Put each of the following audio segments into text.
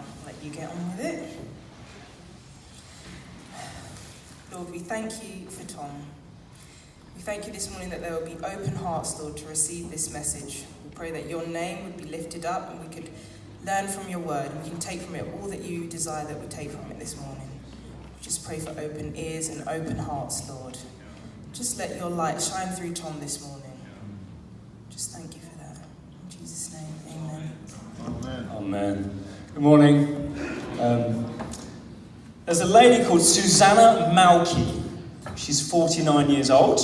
I'll let you get on with it. Lord, we thank you for Tom. We thank you this morning that there will be open hearts, Lord, to receive this message. We pray that your name would be lifted up and we could learn from your word and we can take from it all that you desire that we take from it this morning. We just pray for open ears and open hearts, Lord. Just let your light shine through Tom this morning. Just thank you for that. In Jesus' name, amen. Amen. Amen. Good morning. There's a lady called Susanna Malki. She's 49 years old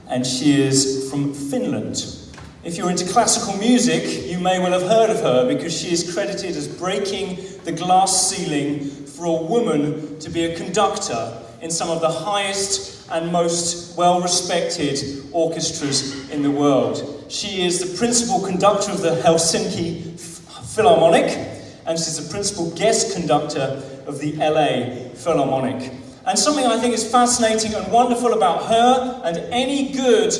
and she is from Finland. If you're into classical music, you may well have heard of her because she is credited as breaking the glass ceiling for a woman to be a conductor in some of the highest and most well-respected orchestras in the world. She is the principal conductor of the Helsinki Philharmonic, and she's the principal guest conductor of the LA Philharmonic. And something I think is fascinating and wonderful about her and any good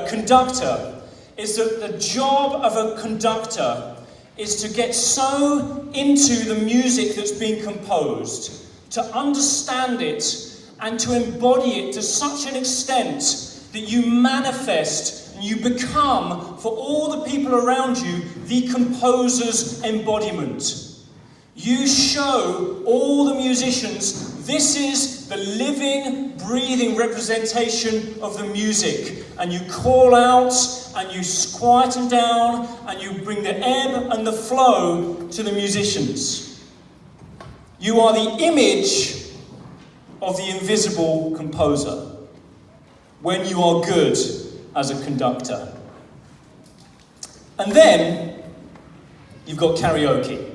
conductor is that the job of a conductor is to get so into the music that's being composed, to understand it and to embody it to such an extent that you manifest and you become, for all the people around you, the composer's embodiment. You show all the musicians this is the living, breathing representation of the music. And you call out and you quieten down and you bring the ebb and the flow to the musicians. You are the image of the invisible composer when you are good as a conductor. And then you've got karaoke.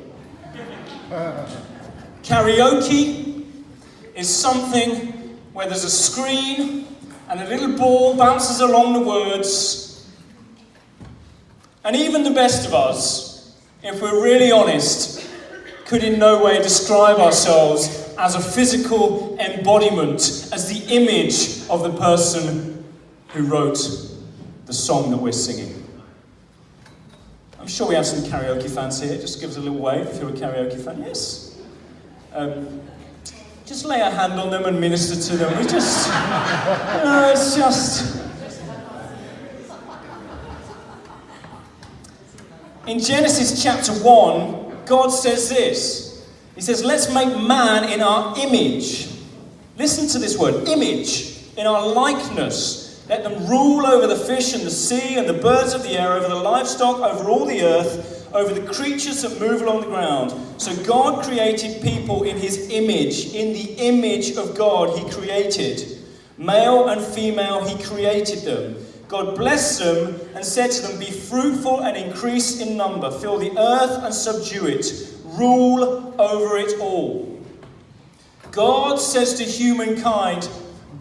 Karaoke is something where there's a screen and a little ball bounces along the words. And even the best of us, if we're really honest, could in no way describe ourselves as a physical embodiment, as the image of the person who wrote the song that we're singing. I'm sure we have some karaoke fans here. Just give us a little wave if you're a karaoke fan. Yes. Just lay a hand on them and minister to them. We just, it's just... In Genesis chapter 1, God says this. He says, let's make man in our image. Listen to this word, image, in our likeness. Let them rule over the fish and the sea and the birds of the air, over the livestock, over all the earth, over the creatures that move along the ground. So God created people in his image. In the image of God he created. Male and female he created them. God blessed them and said to them, be fruitful and increase in number. Fill the earth and subdue it. Rule over it all. God says to humankind,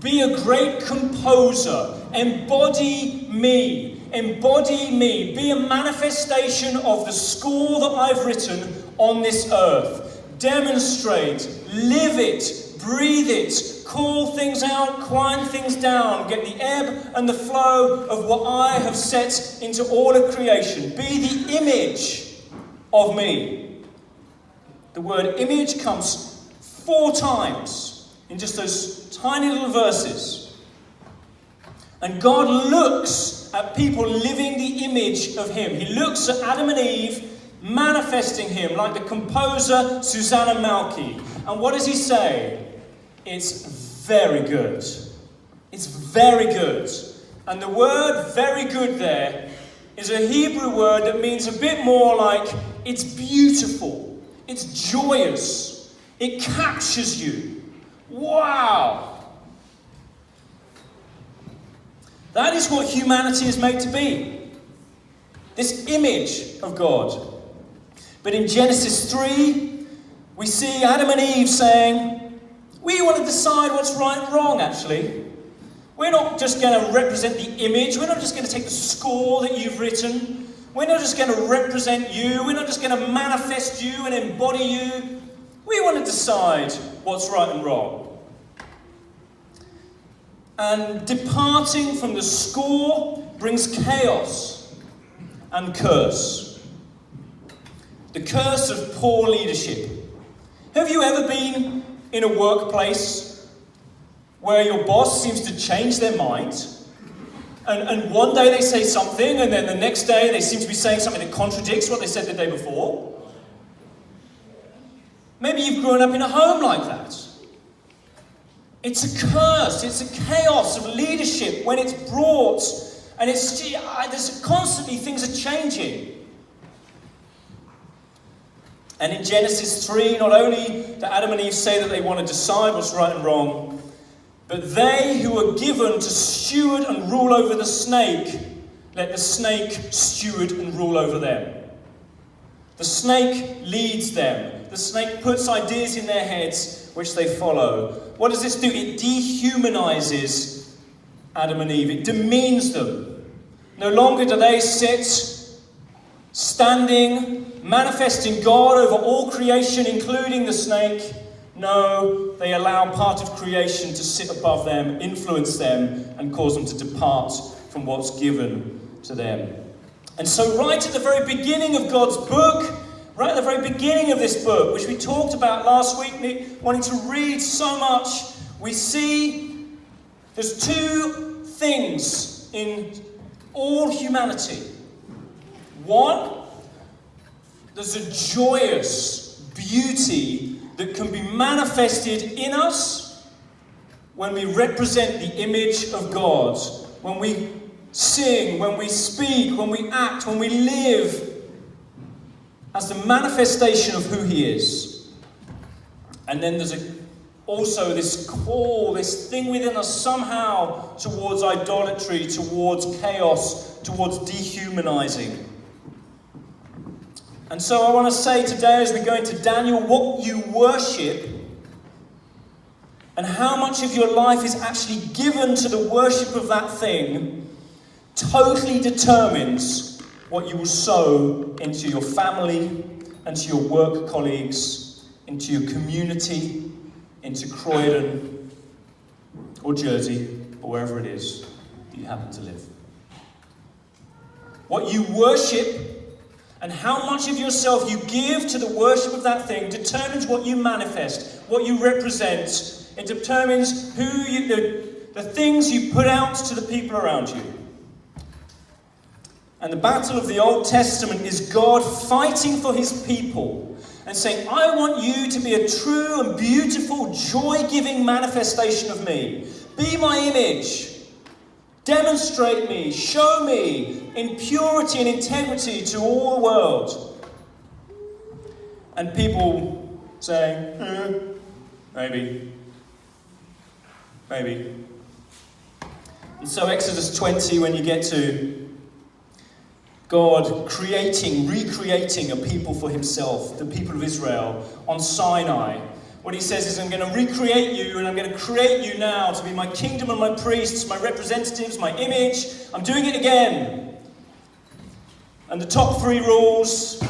be a great composer. Embody me. Embody me. Be a manifestation of the score that I've written on this earth. Demonstrate. Live it. Breathe it. Call things out. Quiet things down. Get the ebb and the flow of what I have set into all of creation. Be the image of me. The word image comes 4 times in just those tiny little verses. And God looks at people living the image of him. He looks at Adam and Eve manifesting him like the composer Susanna Malki. And what does he say? It's very good. It's very good. And the word very good there is a Hebrew word that means a bit more like it's beautiful. It's joyous. It captures you. Wow. That is what humanity is made to be. This image of God. But in Genesis 3, we see Adam and Eve saying, we want to decide what's right and wrong, actually. We're not just going to represent the image. We're not just going to take the score that you've written. We're not just going to represent you. We're not just going to manifest you and embody you. We want to decide what's right and wrong. And departing from the score brings chaos and curse. The curse of poor leadership. Have you ever been in a workplace where your boss seems to change their mind? And one day they say something, and then the next day they seem to be saying something that contradicts what they said the day before? Maybe you've grown up in a home like that. It's a curse, it's a chaos of leadership when it's brought, and there's constantly things are changing. And in Genesis 3, not only do Adam and Eve say that they want to decide what's right and wrong, but they who are given to steward and rule over the snake, let the snake steward and rule over them. The snake leads them. The snake puts ideas in their heads which they follow. What does this do? It dehumanizes Adam and Eve. It demeans them. No longer do they sit standing, manifesting God over all creation, including the snake. No, they allow part of creation to sit above them, influence them, and cause them to depart from what's given to them. And so right at the very beginning of God's book, right at the very beginning of this book, which we talked about last week, wanting to read so much, we see there's two things in all humanity. One, there's a joyous beauty that can be manifested in us when we represent the image of God, when we sing, when we speak, when we act, when we live as the manifestation of who He is. And then there's also this call, this thing within us somehow towards idolatry, towards chaos, towards dehumanizing. And so I want to say today, as we go into Daniel, what you worship and how much of your life is actually given to the worship of that thing totally determines what you will sow into your family, into your work colleagues, into your community, into Croydon or Jersey or wherever it is that you happen to live. What you worship and how much of yourself you give to the worship of that thing determines what you manifest, what you represent. It determines the things you put out to the people around you. And the battle of the Old Testament is God fighting for His people and saying, I want you to be a true and beautiful, joy-giving manifestation of me. Be my image. Demonstrate me. Show me in purity and integrity to all the world. And people saying, maybe. And so Exodus 20, when you get to God recreating a people for Himself, the people of Israel, on Sinai. What He says is, I'm going to recreate you, and I'm going to create you now to be my kingdom and my priests, my representatives, my image. I'm doing it again. And the top 3 rules,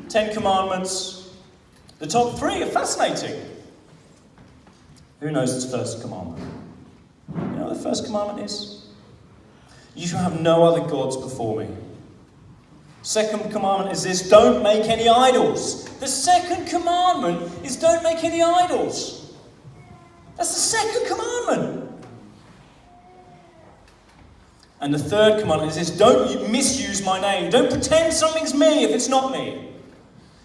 10 commandments, the top 3 are fascinating. Who knows the first commandment? You know what the first commandment is? You shall have no other gods before me. Second commandment is this: don't make any idols. The second commandment is don't make any idols. That's the second commandment. And the third commandment is this: don't misuse my name. Don't pretend something's me if it's not me.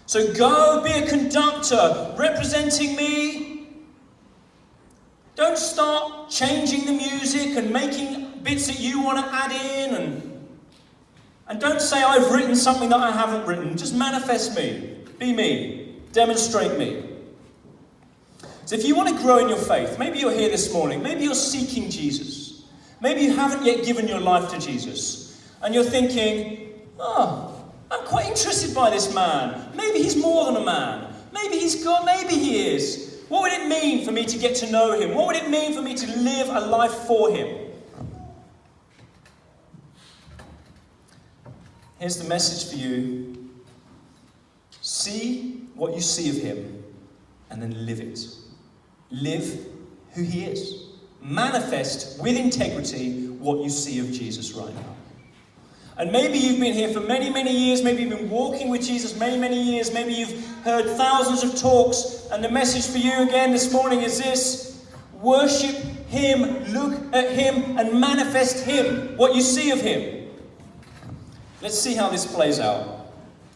So go be a conductor representing me. Don't start changing the music and making bits that you want to add in and don't say I've written something that I haven't written. Just manifest me. Be me. Demonstrate me. So if you want to grow in your faith, maybe you're here this morning, maybe you're seeking Jesus. Maybe you haven't yet given your life to Jesus. And you're thinking, I'm quite interested by this man. Maybe he's more than a man. Maybe he's God. Maybe he is. What would it mean for me to get to know him? What would it mean for me to live a life for him? Here's the message for you. See what you see of him and then live it. Live who he is. Manifest with integrity what you see of Jesus right now. And maybe you've been here for many, many years. Maybe you've been walking with Jesus many, many years. Maybe you've heard thousands of talks. And the message for you again this morning is this: worship him, look at him, and manifest him, what you see of him. Let's see how this plays out.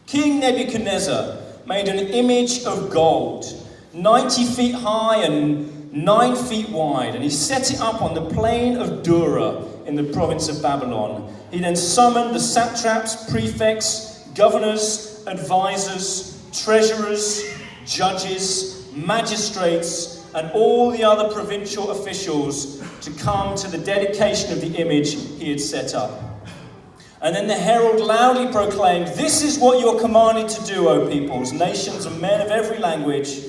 King Nebuchadnezzar made an image of gold, 90 feet high and 9 feet wide, and he set it up on the plain of Dura in the province of Babylon. He then summoned the satraps, prefects, governors, advisors, treasurers, judges, magistrates, and all the other provincial officials to come to the dedication of the image he had set up. And then the herald loudly proclaimed, "This is what you're commanded to do, O peoples, nations, and men of every language.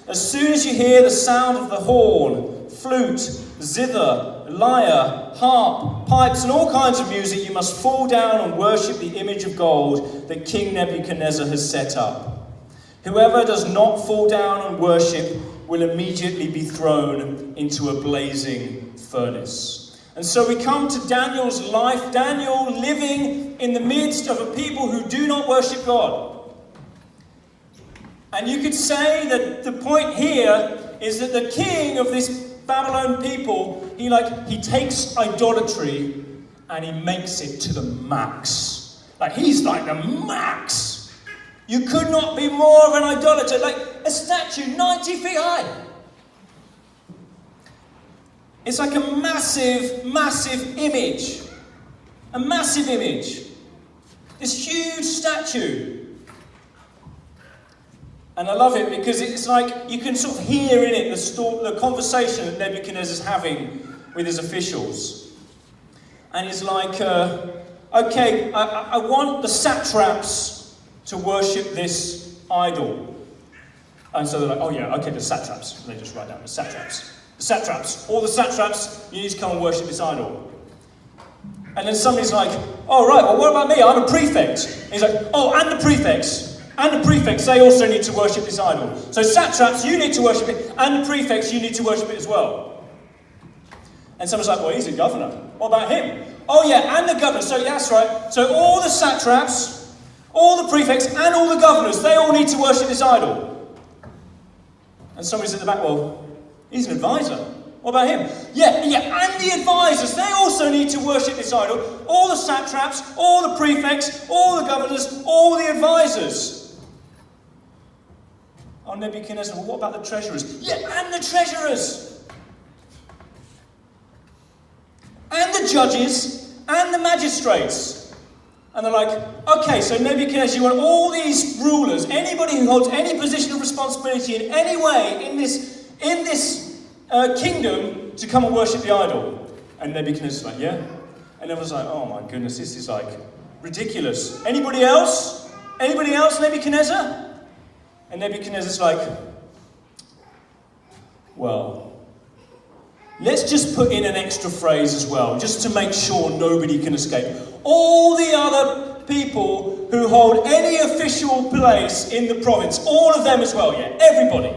As soon as you hear the sound of the horn, flute, zither, lyre, harp, pipes, and all kinds of music, you must fall down and worship the image of gold that King Nebuchadnezzar has set up. Whoever does not fall down and worship will immediately be thrown into a blazing furnace." And so we come to Daniel's life, Daniel living in the midst of a people who do not worship God. And you could say that the point here is that the king of this Babylon people, he takes idolatry and he makes it to the max. Like, he's like the max. You could not be more of an idolater. Like a statue 90 feet high. It's like a massive, massive image. A massive image. This huge statue. And I love it because it's like you can sort of hear in it the conversation that Nebuchadnezzar's having with his officials. And he's like, okay, I want the satraps to worship this idol. And so they're like, oh yeah, okay, the satraps. They just write down the satraps. The satraps, all the satraps, you need to come and worship this idol. And then somebody's like, oh right, well what about me? I'm a prefect. And he's like, oh, and the prefects. And the prefects, they also need to worship this idol. So satraps, you need to worship it. And the prefects, you need to worship it as well. And someone's like, well, he's a governor. What about him? Oh yeah, and the governor. So yeah, that's right. So all the satraps, all the prefects, and all the governors, they all need to worship this idol. And somebody's at the back, well, he's an advisor. What about him? Yeah, and the advisors, they also need to worship this idol. All the satraps, all the prefects, all the governors, all the advisors. Oh, Nebuchadnezzar, well, what about the treasurers? Yeah, and the treasurers. And the judges, and the magistrates. And they're like, okay, so Nebuchadnezzar, you want all these rulers, anybody who holds any position of responsibility in any way in this kingdom to come and worship the idol. And Nebuchadnezzar's like, yeah. And everyone's like, oh my goodness, this is like ridiculous. Anybody else? Anybody else, Nebuchadnezzar? And Nebuchadnezzar's like, well, let's just put in an extra phrase as well, just to make sure nobody can escape. All the other people who hold any official place in the province, all of them as well, yeah, everybody.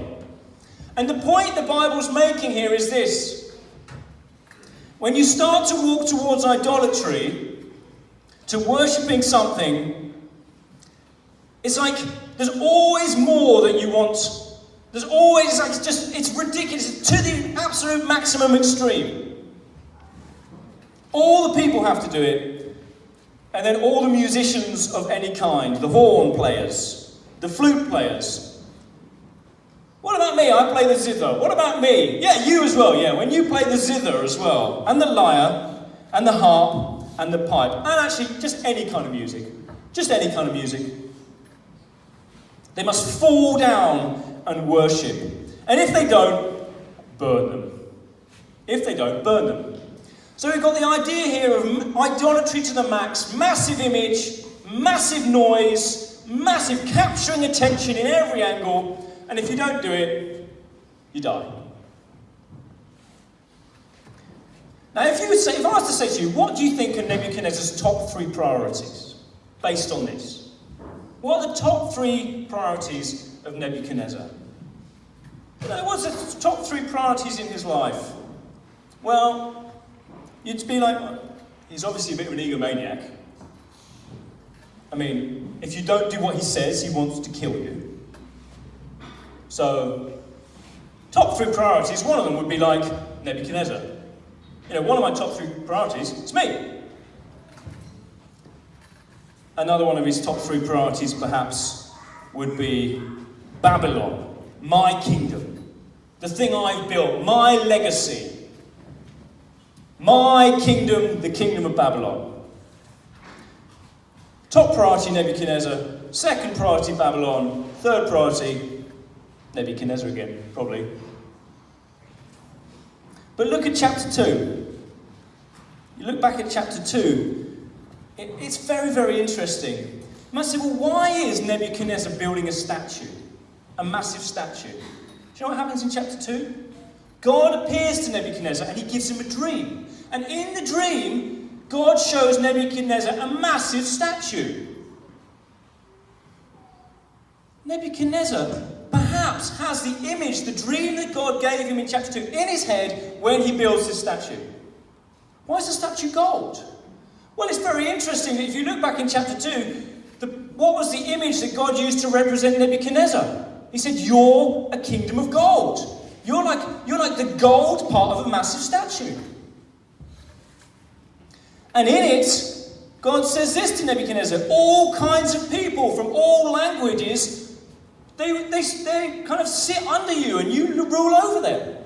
And the point the Bible's making here is this. When you start to walk towards idolatry, to worshipping something, it's like there's always more that you want. There's always, like, it's ridiculous, to the absolute maximum extreme. All the people have to do it. And then all the musicians of any kind, the horn players, the flute players. What about me? I play the zither. What about me? Yeah, you as well, yeah. When you play the zither as well, and the lyre, and the harp, and the pipe, and actually just any kind of music. Just any kind of music. They must fall down and worship. And if they don't, burn them. If they don't, burn them. So we've got the idea here of idolatry to the max, massive image, massive noise, massive capturing attention in every angle, and if you don't do it, you die. Now if I was to say to you, what do you think are Nebuchadnezzar's top 3 priorities based on this? What are the top 3 priorities of Nebuchadnezzar? What's the top 3 priorities in his life? Well, you'd be like, he's obviously a bit of an egomaniac. I mean, if you don't do what he says, he wants to kill you. So, top 3 priorities, one of them would be like Nebuchadnezzar. You know, one of my top 3 priorities is me. Another one of his top 3 priorities, perhaps, would be Babylon, my kingdom, the thing I've built, my legacy. My kingdom, the kingdom of Babylon. Top priority, Nebuchadnezzar. Second priority, Babylon. Third priority, Nebuchadnezzar again, probably. But look at chapter 2. You look back at chapter 2, it's very, very interesting. You might say, well, why is Nebuchadnezzar building a statue? A massive statue? Do you know what happens in chapter 2? God appears to Nebuchadnezzar and he gives him a dream. And in the dream, God shows Nebuchadnezzar a massive statue. Nebuchadnezzar perhaps has the image, the dream that God gave him in chapter 2 in his head when he builds this statue. Why is the statue gold? Well, it's very interesting that if you look back in chapter 2, what was the image that God used to represent Nebuchadnezzar? He said, you're a kingdom of gold. You're like the gold part of a massive statue. And in it, God says this to Nebuchadnezzar, all kinds of people from all languages, they kind of sit under you and you rule over them.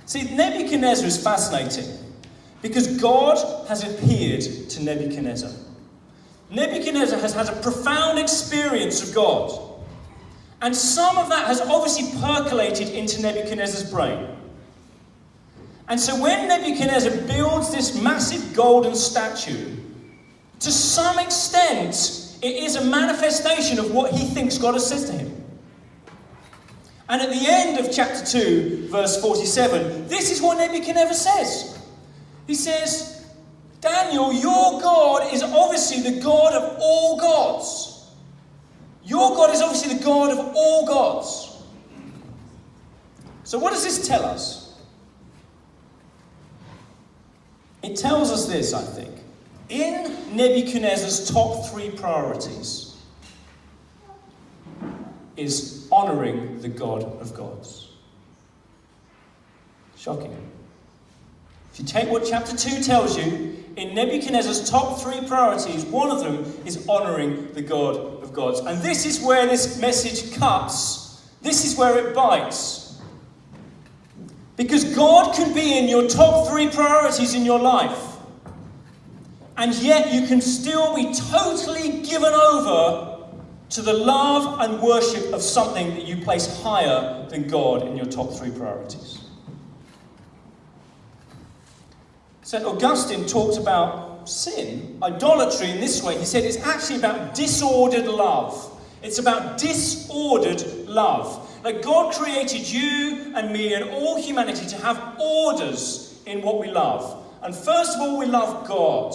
See, Nebuchadnezzar is fascinating because God has appeared to Nebuchadnezzar. Nebuchadnezzar has had a profound experience of God. And some of that has obviously percolated into Nebuchadnezzar's brain. And so when Nebuchadnezzar builds this massive golden statue, to some extent, it is a manifestation of what he thinks God has said to him. And at the end of chapter 2, verse 47, this is what Nebuchadnezzar says. He says, Daniel, your God is obviously the God of all gods. Your God is obviously the God of all gods. So what does this tell us? It tells us this, I think. In Nebuchadnezzar's top 3 priorities is honouring the God of gods. Shocking. If you take what chapter 2 tells you, in Nebuchadnezzar's top 3 priorities, one of them is honouring the God of gods. And this is where this message cuts. This is where it bites. Because God can be in your top 3 priorities in your life. And yet you can still be totally given over to the love and worship of something that you place higher than God in your top 3 priorities. St. Augustine talked about sin, idolatry, in this way. He said it's actually about disordered love. It's about disordered love. Like God created you and me and all humanity to have orders in what we love. And first of all, we love God.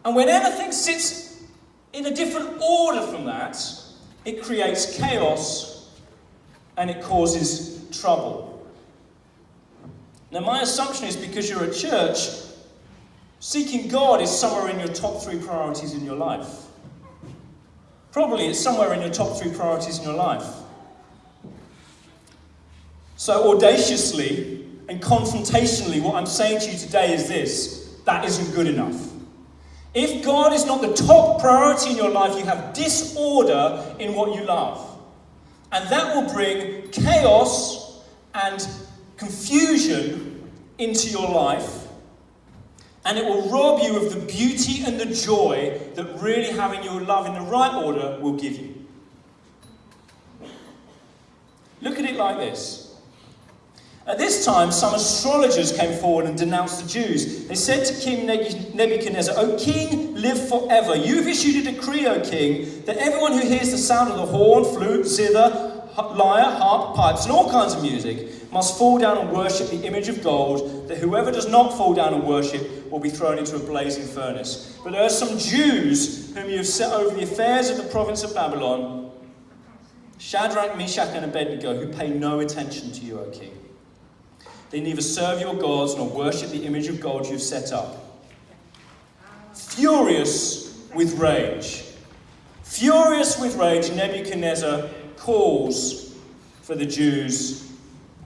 And when anything sits in a different order from that, it creates chaos and it causes trouble. Now, my assumption is because you're at church, seeking God is somewhere in your top 3 priorities in your life. Probably it's somewhere in your top 3 priorities in your life. So audaciously and confrontationally, what I'm saying to you today is this: that isn't good enough. If God is not the top priority in your life, you have disorder in what you love. And that will bring chaos and confusion into your life. And it will rob you of the beauty and the joy that really having your love in the right order will give you. Look at it like this. At this time, some astrologers came forward and denounced the Jews. They said to King Nebuchadnezzar, "O king, live forever. You've issued a decree, O king, that everyone who hears the sound of the horn, flute, zither, lyre, harp, pipes, and all kinds of music must fall down and worship the image of gold, that whoever does not fall down and worship will be thrown into a blazing furnace. But there are some Jews whom you have set over the affairs of the province of Babylon, Shadrach, Meshach, and Abednego, who pay no attention to you, O king. They neither serve your gods nor worship the image of gold you've set up. furious with rage. Furious with rage, Nebuchadnezzar calls for the Jews.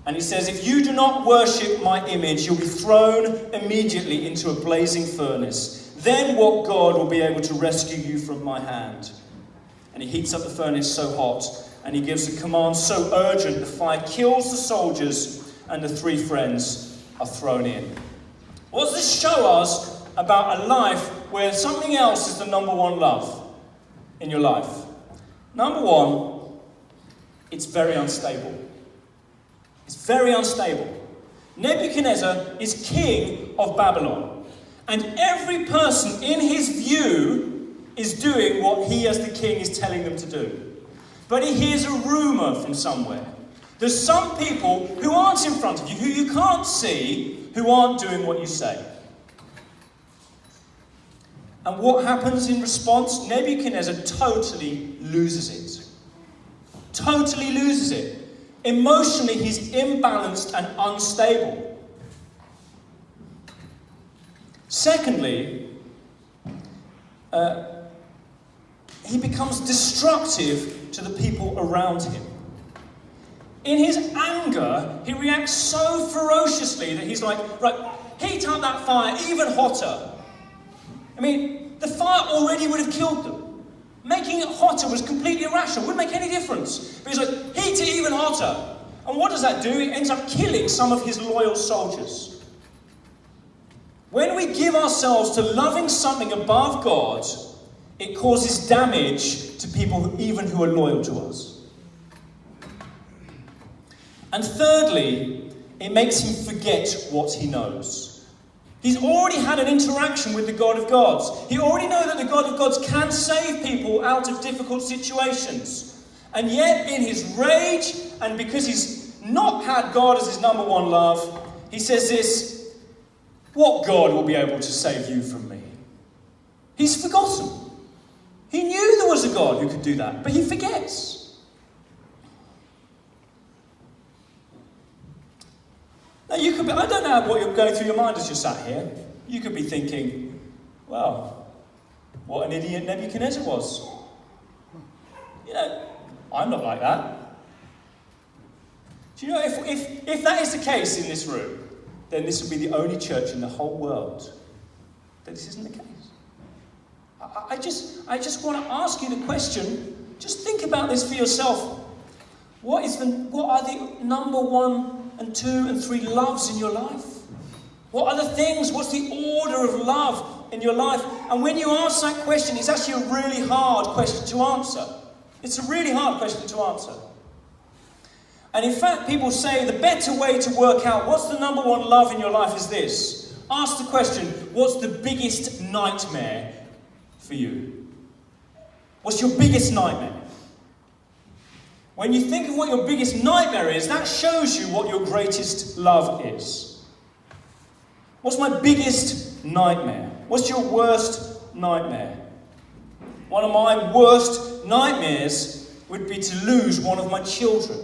And he says, if you do not worship my image, you'll be thrown immediately into a blazing furnace. Then what God will be able to rescue you from my hand? And he heats up the furnace so hot, and he gives a command so urgent, the fire kills the soldiers, and the three friends are thrown in. What does this show us about a life where something else is the number one love in your life? Number one, it's very unstable. It's very unstable. Nebuchadnezzar is king of Babylon. And every person in his view is doing what he as the king is telling them to do. But he hears a rumour from somewhere. There's some people who aren't in front of you, who you can't see, who aren't doing what you say. And what happens in response? Nebuchadnezzar totally loses it. Totally loses it. Emotionally, he's imbalanced and unstable. Secondly, he becomes destructive to the people around him. In his anger, he reacts so ferociously that he's like, right, heat up that fire even hotter. I mean, the fire already would have killed them. Making it hotter was completely irrational, wouldn't make any difference. But he's like, heat it even hotter. And what does that do? It ends up killing some of his loyal soldiers. When we give ourselves to loving something above God, it causes damage to people who are loyal to us. And thirdly, it makes him forget what he knows. He's already had an interaction with the God of gods. He already knows that the God of gods can save people out of difficult situations. And yet, in his rage, and because he's not had God as his number one love, he says this, what God will be able to save you from me? He's forgotten. He knew there was a God who could do that, but he forgets. Now you could be, I don't know what you're going through your mind as you sat here. You could be thinking, well, what an idiot Nebuchadnezzar was. You know, I'm not like that. Do you know, if that is the case in this room, then this would be the only church in the whole world that this isn't the case. I just want to ask you the question, just think about this for yourself. What are the number 1 and 2 and 3 loves in your life? What are the things? What's the order of love in your life? And when you ask that question, it's actually a really hard question to answer. It's a really hard question to answer. And in fact, people say the better way to work out what's the number 1 love in your life is this. Ask the question, what's the biggest nightmare for you? What's your biggest nightmare? When you think of what your biggest nightmare is, that shows you what your greatest love is. What's my biggest nightmare? What's your worst nightmare? One of my worst nightmares would be to lose one of my children.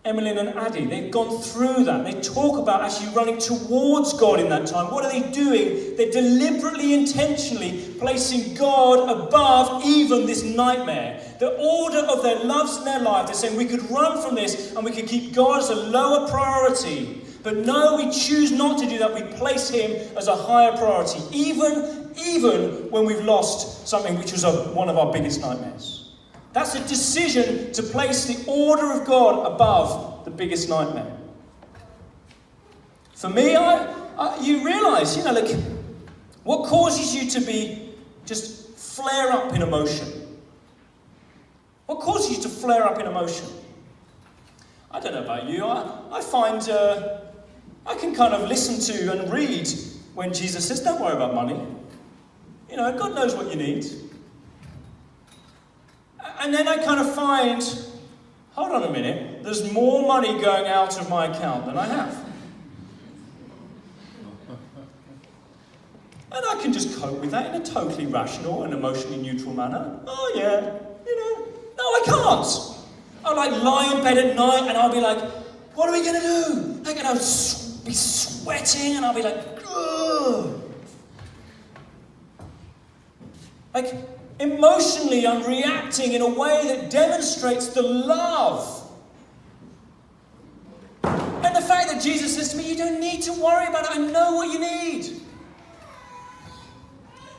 Emmeline and Addie, they've gone through that. They talk about actually running towards God in that time. What are they doing? They're deliberately, intentionally placing God above even this nightmare. The order of their loves in their life, they're saying we could run from this and we could keep God as a lower priority. But no, we choose not to do that. We place him as a higher priority, even when we've lost something which was one of our biggest nightmares. That's a decision to place the order of God above the biggest nightmare. For me, you realise, look, what causes you to be just flare up in emotion? What causes you to flare up in emotion? I don't know about you. I find I can kind of listen to and read when Jesus says, "Don't worry about money. God knows what you need." And then I kind of find, hold on a minute, there's more money going out of my account than I have. And I can just cope with that in a totally rational and emotionally neutral manner. Oh yeah, no I can't. I'll lie in bed at night and I'll be like, what are we going to do? I'm going to be sweating and I'll be like, ugh. Like, emotionally, I'm reacting in a way that demonstrates the love. And the fact that Jesus says to me, you don't need to worry about it. I know what you need.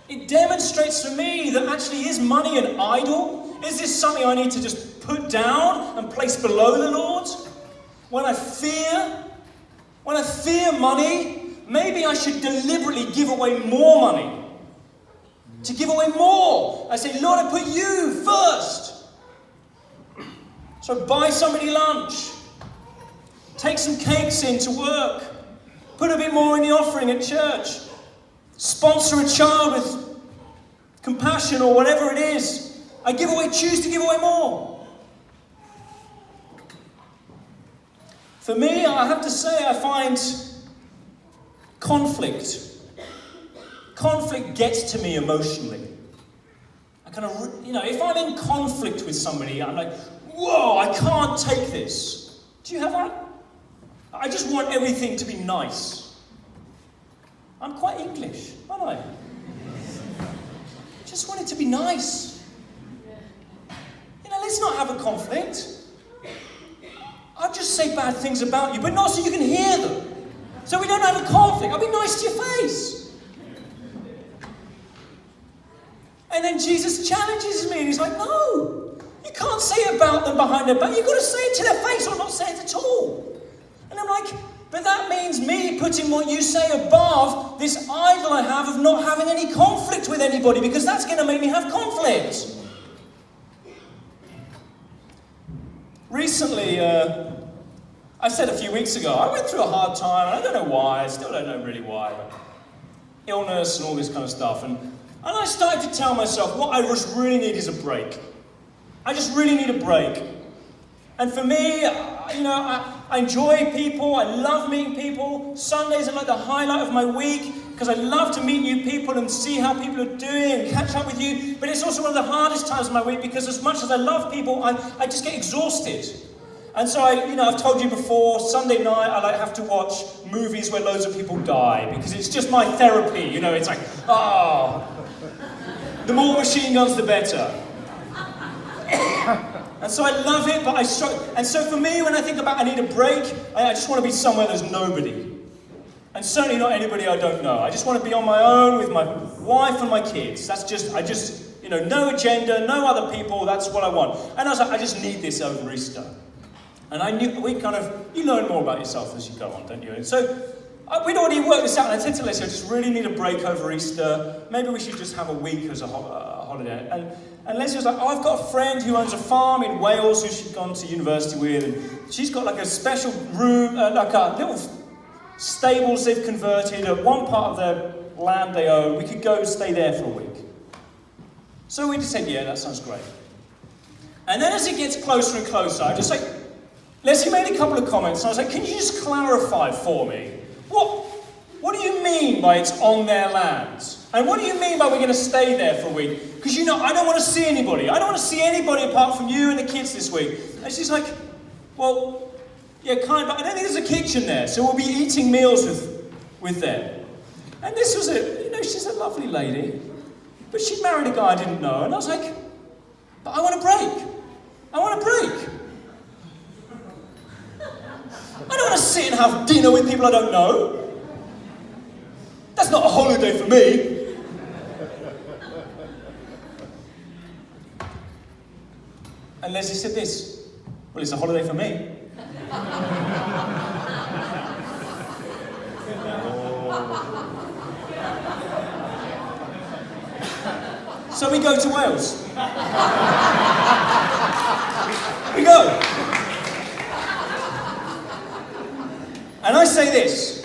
It demonstrates for me that actually, is money an idol? Is this something I need to just put down and place below the Lord? When I fear money, maybe I should deliberately give away more money. To give away more. I say, Lord, I put you first. So buy somebody lunch. Take some cakes in to work. Put a bit more in the offering at church. Sponsor a child with compassion or whatever it is. I choose to give away more. For me, I have to say, I find conflict gets to me emotionally. I kind of, if I'm in conflict with somebody, I'm like, whoa, I can't take this. Do you have that? I just want everything to be nice. I'm quite English, aren't I? Just want it to be nice. Let's not have a conflict. I'll just say bad things about you, but not so you can hear them. So we don't have a conflict. I'll be nice to your face. And then Jesus challenges me, and he's like, no, you can't say it about them behind their back. You've got to say it to their face or not say it at all. And I'm like, but that means me putting what you say above this idol I have of not having any conflict with anybody, because that's going to make me have conflict. Recently, I said a few weeks ago, I went through a hard time, and I don't know why, I still don't know really why, but illness and all this kind of stuff, and I started to tell myself, what I just really need is a break. I just really need a break. And for me, I enjoy people, I love meeting people. Sundays are like the highlight of my week, because I love to meet new people and see how people are doing and catch up with you. But it's also one of the hardest times of my week, because as much as I love people, I just get exhausted. And so I've told you before, Sunday night I have to watch movies where loads of people die, because it's just my therapy. It's like, the more machine guns, the better. And so I love it, but I struggle. And so for me, when I think about I need a break, I just want to be somewhere there's nobody. And certainly not anybody I don't know. I just want to be on my own with my wife and my kids. No agenda, no other people, that's what I want. And I was like, I just need this over Easter. And I knew, you learn more about yourself as you go on, don't you? And so we'd already worked this out, and I said to Leslie, I just really need a break over Easter. Maybe we should just have a week as a holiday. And Leslie was like, I've got a friend who owns a farm in Wales who she'd gone to university with, and she's got like a special room, like a little stables they've converted at one part of their land they own. We could go stay there for a week. So we just said, yeah, that sounds great. And then as it gets closer and closer, I just like, Leslie made a couple of comments, and I was like, can you just clarify for me? What do you mean by it's on their land? And what do you mean by we're going to stay there for a week? Because I don't want to see anybody. I don't want to see anybody apart from you and the kids this week. And she's like, well, yeah, kind of, but I don't think there's a kitchen there, so we'll be eating meals with them. And this was she's a lovely lady, but she married a guy I didn't know, and I was like, but I want a break. I want a break. I don't want to sit and have dinner with people I don't know. That's not a holiday for me. And Leslie said this, well, it's a holiday for me. So we go to Wales. We go. And I say this.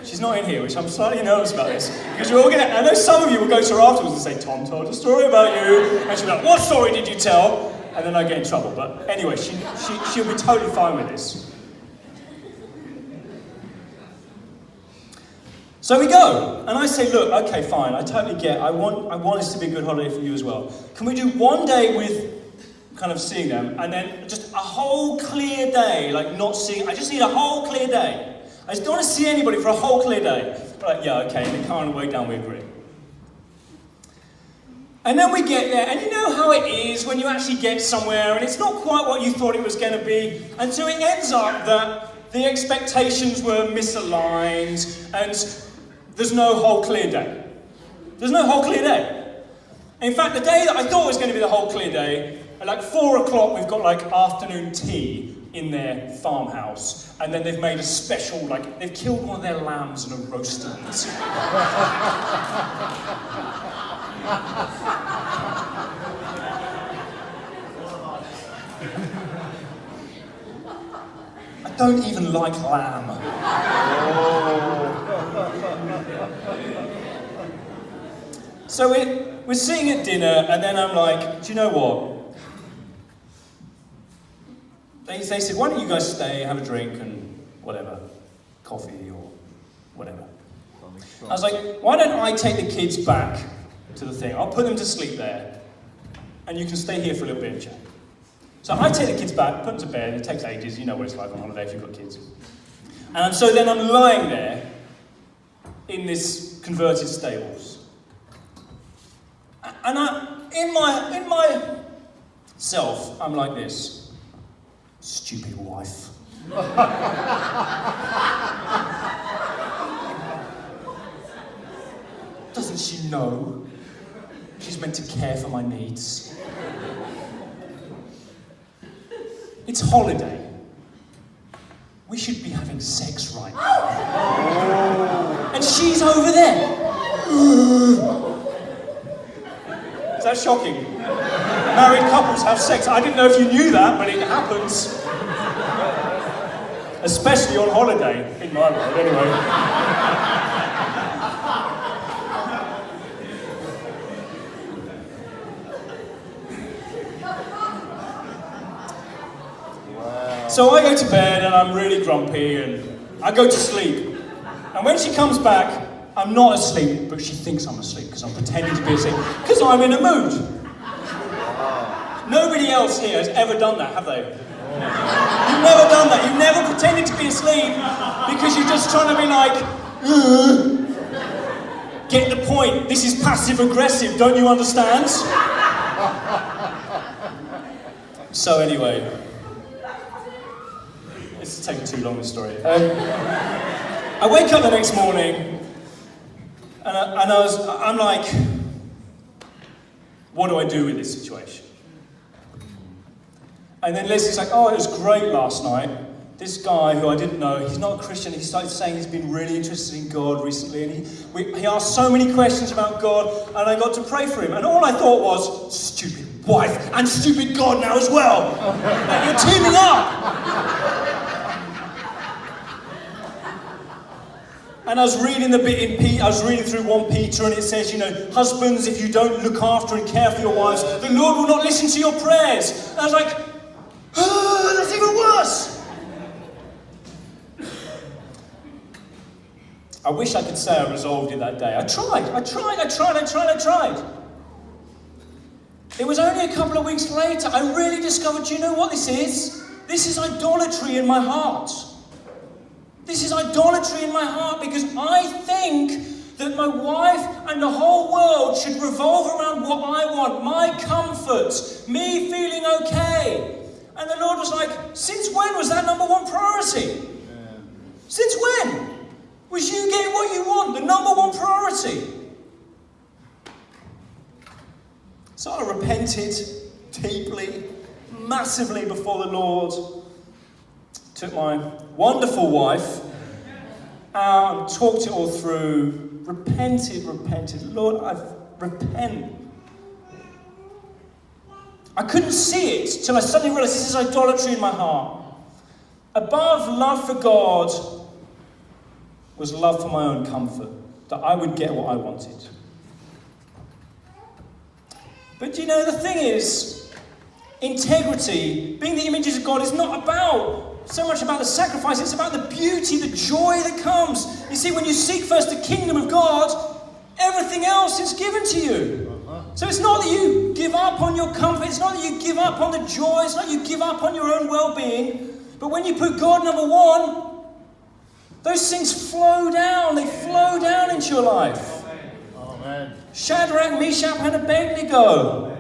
She's not in here, which I'm slightly nervous about this. Because you're all I know some of you will go to her afterwards and say, Tom told a story about you. And she'll be like, what story did you tell? And then I get in trouble. But anyway, she'll be totally fine with this. So we go. And I say, look, okay, fine, I totally get. I want this to be a good holiday for you as well. Can we do one day with kind of seeing them, and then just a whole clear day, like not seeing, I just need a whole clear day. I just don't want to see anybody for a whole clear day. But like, yeah, okay, in the car on the way down we agree. And then we get there, and you know how it is when you actually get somewhere, and it's not quite what you thought it was going to be, and so it ends up that the expectations were misaligned, and there's no whole clear day. There's no whole clear day. In fact, the day that I thought was going to be the whole clear day, at like 4 o'clock we've got like afternoon tea in their farmhouse, and then they've made a special, like, they've killed one of their lambs and are roasting it. I don't even like lamb. So we're sitting at dinner, and then I'm like, do you know what? They said, why don't you guys stay, have a drink, and whatever, coffee or whatever. I was like, why don't I take the kids back to the thing? I'll put them to sleep there, and you can stay here for a little bit and chat. So I take the kids back, put them to bed. It takes ages. You know what it's like on holiday if you've got kids. And so then I'm lying there in this converted stables. And in myself, I'm like this. Stupid wife. Doesn't she know she's meant to care for my needs? It's holiday. We should be having sex right now. And she's over there. Is that shocking? Married couples have sex. I didn't know if you knew that, but it happens. Especially on holiday, in my world, anyway. Wow. So I go to bed and I'm really grumpy and I go to sleep. And when she comes back, I'm not asleep, but she thinks I'm asleep because I'm pretending to be asleep because I'm in a mood. Nobody else here has ever done that, have they? You've never done that. You've never pretended to be asleep because you're just trying to be like, get the point. This is passive aggressive. Don't you understand? So anyway, this is taking too long, this story. I wake up the next morning and I'm like, what do I do with this situation? And then Leslie's like, oh, it was great last night. This guy who I didn't know, he's not a Christian, he started saying he's been really interested in God recently, and he asked so many questions about God, and I got to pray for him. And all I thought was, stupid wife, and stupid God now as well. And you're teaming up. And I was reading the bit I was reading through 1 Peter, and it says, you know, husbands, if you don't look after and care for your wives, the Lord will not listen to your prayers. And I was like, oh, that's even worse. I wish I could say I resolved it that day. I tried. It was only a couple of weeks later I really discovered, do you know what this is? This is idolatry in my heart. This is idolatry in my heart because I think that my wife and the whole world should revolve around what I want, my comfort, me feeling okay. And the Lord was like, since when was that number one priority? Yeah. Since when? Was you getting what you want, the number one priority? So I repented deeply, massively before the Lord. Took my wonderful wife out and talked it all through. Repented. Lord, I repent. I couldn't see it till I suddenly realised this is idolatry in my heart. Above love for God was love for my own comfort, that I would get what I wanted. But you know, the thing is, integrity, being the images of God, is not so much about the sacrifice, it's about the beauty, the joy that comes. You see, when you seek first the kingdom of God, everything else is given to you. So it's not that you give up on your comfort, it's not that you give up on the joy, it's not that you give up on your own well-being, but when you put God number one, those things flow down, they flow down into your life. Amen. Shadrach, Meshach, and Abednego.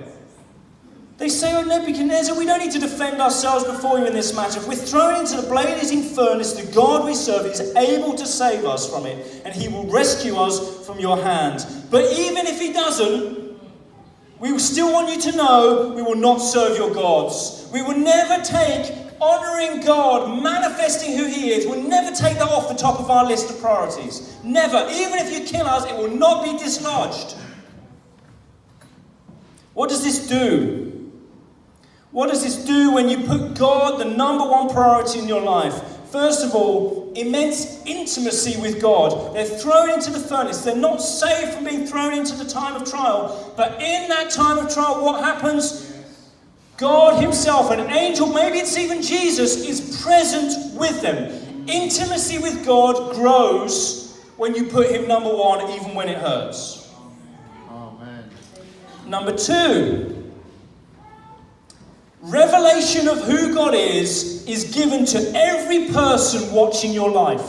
They say, "Oh, Nebuchadnezzar, we don't need to defend ourselves before you in this matter. If we're thrown into the blazing furnace, the God we serve is able to save us from it, and he will rescue us from your hand. But even if he doesn't, we still want you to know we will not serve your gods. We will never take honouring God, manifesting who he is, we'll never take that off the top of our list of priorities. Never. Even if you kill us, it will not be dislodged." What does this do? What does this do when you put God the number one priority in your life? First of all, immense intimacy with God. They're thrown into the furnace. They're not saved from being thrown into the time of trial. But in that time of trial, what happens? God himself, an angel, maybe it's even Jesus, is present with them. Intimacy with God grows when you put him number one, even when it hurts. Amen. Number two, revelation of who God is given to every person watching your life.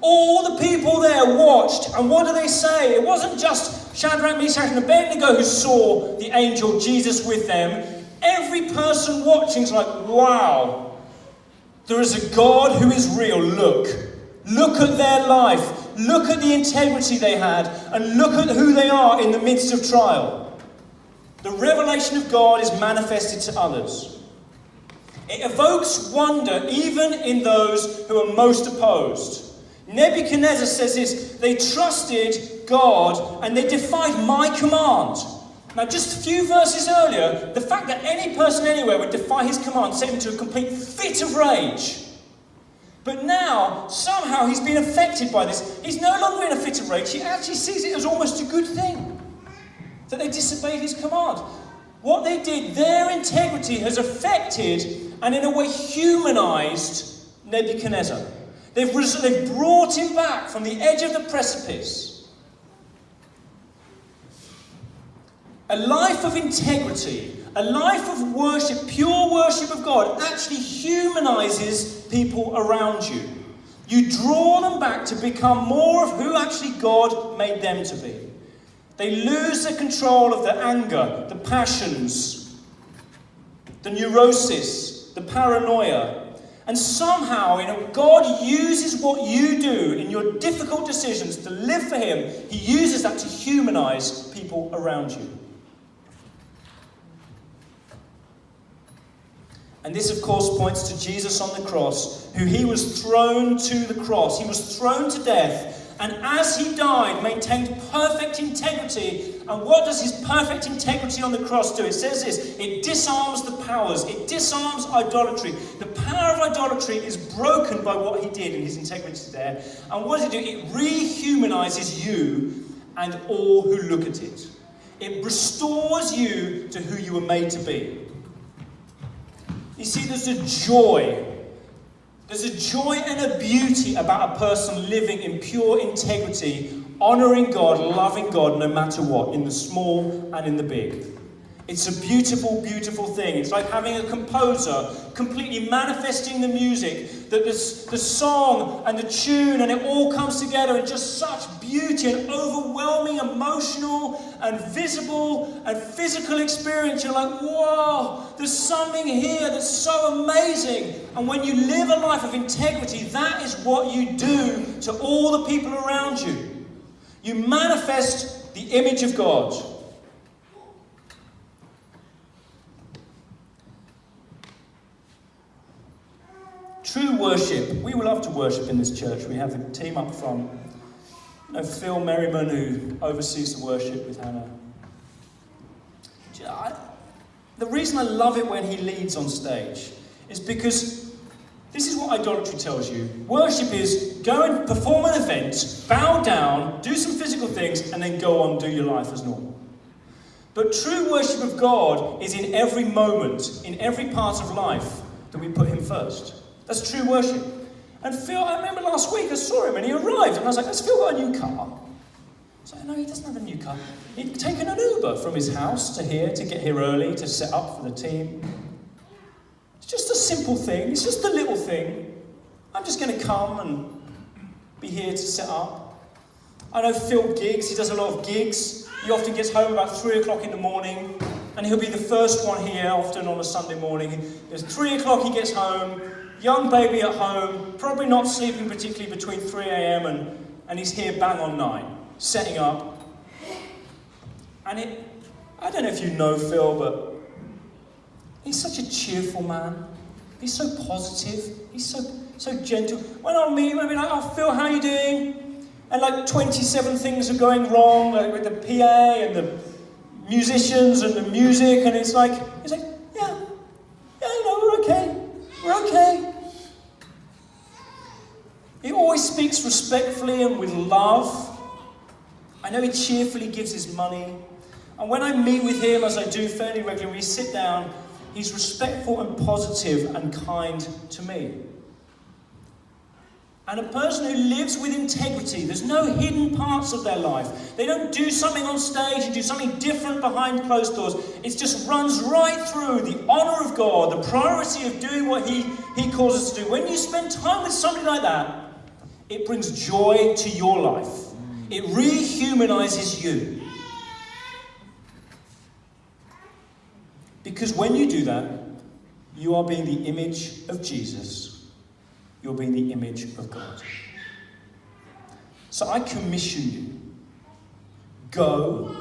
All the people there watched, and what do they say? It wasn't just Shadrach, Meshach, and Abednego who saw the angel Jesus with them. Every person watching is like, wow, there is a God who is real. Look at their life. Look at the integrity they had, and look at who they are in the midst of trial. The revelation of God is manifested to others. It evokes wonder even in those who are most opposed. Nebuchadnezzar says this: they trusted God and they defied my command. Now, just a few verses earlier, the fact that any person anywhere would defy his command sent him to a complete fit of rage. But now, somehow he's been affected by this. He's no longer in a fit of rage. He actually sees it as almost a good thing that they disobeyed his command. What they did, their integrity has affected and in a way humanized Nebuchadnezzar. They've brought him back from the edge of the precipice. A life of integrity, a life of worship, pure worship of God, actually humanizes people around you. You draw them back to become more of who actually God made them to be. They lose the control of the anger, the passions, the neurosis, the paranoia. And somehow, God uses what you do in your difficult decisions to live for him. He uses that to humanize people around you. And this, of course, points to Jesus on the cross, who he was thrown to the cross. He was thrown to death. And as he died, maintained perfect integrity. And what does his perfect integrity on the cross do? It says this: it disarms the powers. It disarms idolatry. The power of idolatry is broken by what he did in his integrity there. And what does it do? It rehumanizes you and all who look at it. It restores you to who you were made to be. You see, there's a joy. There's a joy and a beauty about a person living in pure integrity, honouring God, loving God no matter what, in the small and in the big. It's a beautiful, beautiful thing. It's like having a composer completely manifesting the music, that the song and the tune, and it all comes together in just such beauty and overwhelming emotional and visible and physical experience. You're like, whoa, there's something here that's so amazing. And when you live a life of integrity, that is what you do to all the people around you. You manifest the image of God. True worship. We love to worship in this church. We have a team up front. Phil Merriman, who oversees the worship with Hannah. The reason I love it when he leads on stage is because this is what idolatry tells you. Worship is go and perform an event, bow down, do some physical things, and then go on and do your life as normal. But true worship of God is in every moment, in every part of life, that we put him first. That's true worship. And Phil, I remember last week I saw him and he arrived and I was like, has Phil got a new car? So no, he doesn't have a new car. He'd taken an Uber from his house to here to get here early to set up for the team. It's just a simple thing. It's just a little thing. I'm just going to come and be here to set up. I know Phil gigs, he does a lot of gigs. He often gets home about 3 o'clock in the morning, and he'll be the first one here, often on a Sunday morning. It's 3 o'clock he gets home, young baby at home, probably not sleeping particularly between 3 a.m. and he's here bang on 9, setting up. And I don't know if you know Phil, but he's such a cheerful man. He's so positive. He's so gentle. When I meet him, I'll be like, "Oh, Phil, how are you doing?" And like 27 things are going wrong, like with the PA and the musicians and the music, and he's like, yeah, we're okay. He always speaks respectfully and with love. I know he cheerfully gives his money. And when I meet with him, as I do fairly regularly, we sit down, he's respectful and positive and kind to me. And a person who lives with integrity, there's no hidden parts of their life. They don't do something on stage and do something different behind closed doors. It just runs right through the honour of God, the priority of doing what He calls us to do. When you spend time with somebody like that, it brings joy to your life. It rehumanizes you. Because when you do that, you are being the image of Jesus. You're being the image of God. So I commission you. Go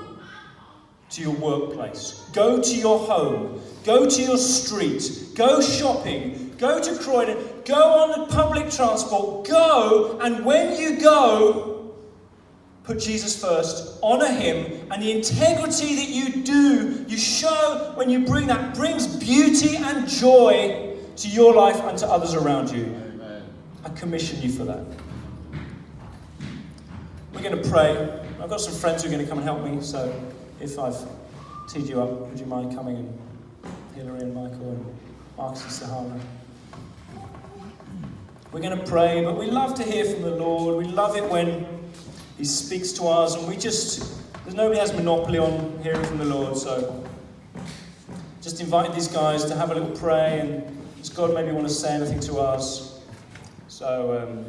to your workplace. Go to your home. Go to your street. Go shopping. Go to Croydon. Go on the public transport. Go, and when you go, put Jesus first. Honour Him. And the integrity that you show when you bring that, brings beauty and joy to your life and to others around you. I commission you for that. We're going to pray. I've got some friends who are going to come and help me, so if I've teed you up, would you mind coming? And Hilary and Michael and Marcus and Sahara. We're going to pray, but we love to hear from the Lord. We love it when He speaks to us, and nobody has monopoly on hearing from the Lord, so just invite these guys to have a little pray, and does God maybe want to say anything to us? So